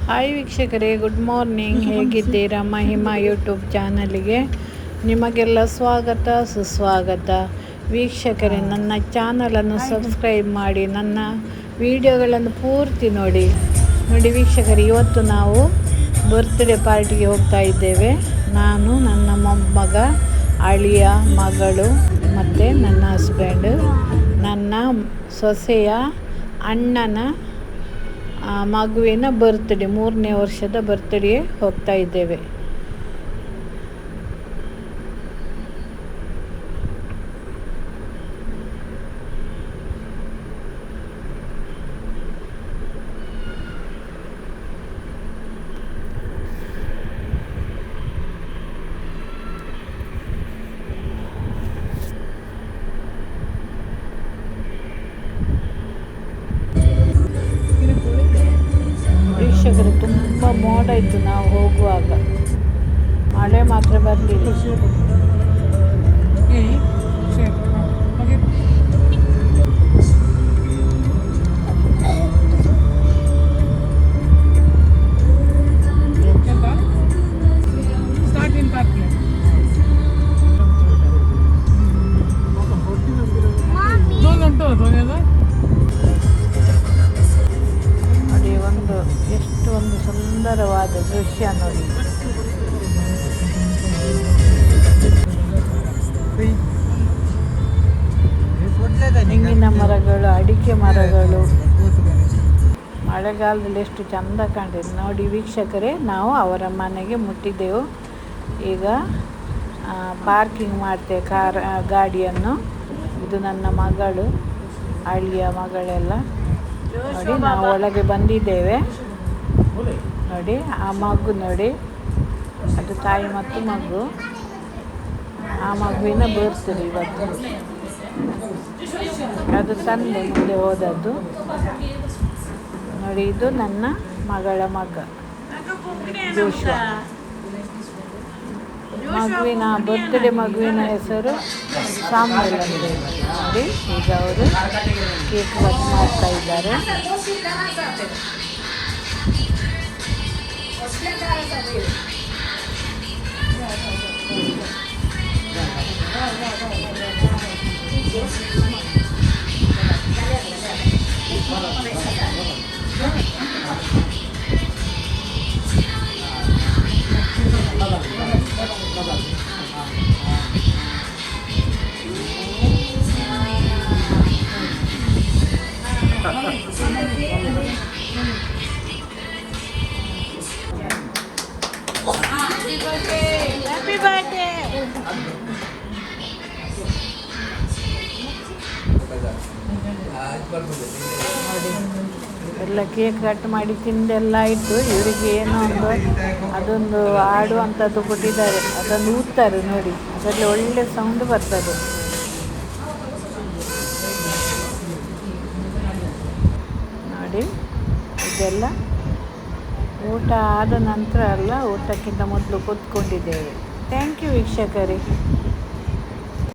Hi ವೀಕ್ಷಕರೇ, good morning. ಹೇಗಿದ್ದೀರಾ? Mahima YouTube ಚಾನಲ್ಗೆ ನಿಮಗೆಲ್ಲ ಸ್ವಾಗತ ಸುಸ್ವಾಗತ. ವೀಕ್ಷಕರೇ, ನನ್ನ ಚಾನಲನ್ನು ಸಬ್ಸ್ಕ್ರೈಬ್ ಮಾಡಿ, ನನ್ನ ವಿಡಿಯೋಗಳನ್ನು ಪೂರ್ತಿ ನೋಡಿ ವೀಕ್ಷಕರೇ. ಇವತ್ತು ನಾವು ಬರ್ತ್ಡೇ ಪಾರ್ಟಿಗೆ ಹೋಗ್ತಾ ಇದ್ದೇವೆ. ನಾನು, ನನ್ನ ಮೊಮ್ಮಗ, ಅಳಿಯ, ಮಗಳು ಮತ್ತು ನನ್ನ ಹಸ್ಬೆಂಡು, ನನ್ನ ಸೊಸೆಯ ಅಣ್ಣನ ಮಗುವಿನ ಬರ್ತ್ಡೇ, 3ನೇ ವರ್ಷದ ಬರ್ತ್ಡೇ ಹೋಗ್ತಾ ಇದ್ದೇವೆ. ವೀಕ್ಷಕರು, ತುಂಬ ಮೋಡ ಇತ್ತು ನಾವು ಹೋಗುವಾಗ, ಮಳೆ ಮಾತ್ರ ಬರಲಿಲ್ಲ. ಎಷ್ಟು ಒಂದು ಸುಂದರವಾದ ದೃಶ್ಯ ನೋಡಿ. ತೆಂಗಿನ ಮರಗಳು, ಅಡಿಕೆ ಮರಗಳು, ಮಳೆಗಾಲದಲ್ಲಿ ಎಷ್ಟು ಚಂದ ಕಾಣ್ತಿದೆ ನೋಡಿ ವೀಕ್ಷಕರೇ. ನಾವು ಅವರ ಮನೆಗೆ ಮುಟ್ಟಿದ್ದೆವು. ಈಗ ಪಾರ್ಕಿಂಗ್ ಮಾಡ್ತೇವೆ ಗಾಡಿಯನ್ನು. ಇದು ನನ್ನ ಮಗಳು, ಅಳಿಯ ಮಗಳೆಲ್ಲ ನೋಡಿ. ನಾವು ಒಳಗೆ ಬಂದಿದ್ದೇವೆ ನೋಡಿ. ಆ ಮಗು ನೋಡಿ, ಅದು ತಾಯಿ ಮತ್ತು ಮಗು. ಆ ಮಗುವಿನ ಬರ್ತ್ಡೇ ಇವತ್ತು. ಅದು ತಂದೆ ಮುಂದೆ ಹೋದದ್ದು ನೋಡಿ. ಇದು ನನ್ನ ಮಗಳ ಮಗ ಜೋಶ್ವಾ. ಮಗುವಿನ ಹೆಸರು ಸಾಮುವೆಲ್ ಅಂತ ನೋಡಿ. ಈಗ ಅವರು ಕೇಕ್ ಕಟ್ ಮಾಡ್ತಾ ಇದ್ದಾರೆ. Happy birthday. ನೋಡಿ, ಎಲ್ಲ ಕೇಕ್ ಕಟ್ ಮಾಡಿ ತಿಂದೆಲ್ಲ ಆಯಿತು. ಇವರಿಗೆ ಏನೋ ಅದೊಂದು ಆಡುವಂಥದ್ದು ಕೊಟ್ಟಿದ್ದಾರೆ, ಅದನ್ನು ಊದ್ತಾರೆ ನೋಡಿ. ಅದರಲ್ಲಿ ಒಳ್ಳೆ ಸೌಂಡ್ ಬರ್ತದೆ ನೋಡಿ. ಇದೆಲ್ಲ ಊಟ ಆದ ನಂತರ ಅಲ್ಲ, ಊಟಕ್ಕಿಂತ ಮೊದಲು ಕೂತ್ಕೊಂಡಿದ್ದೇವೆ. ಥ್ಯಾಂಕ್ ಯು ವೀಕ್ಷಕರೇ.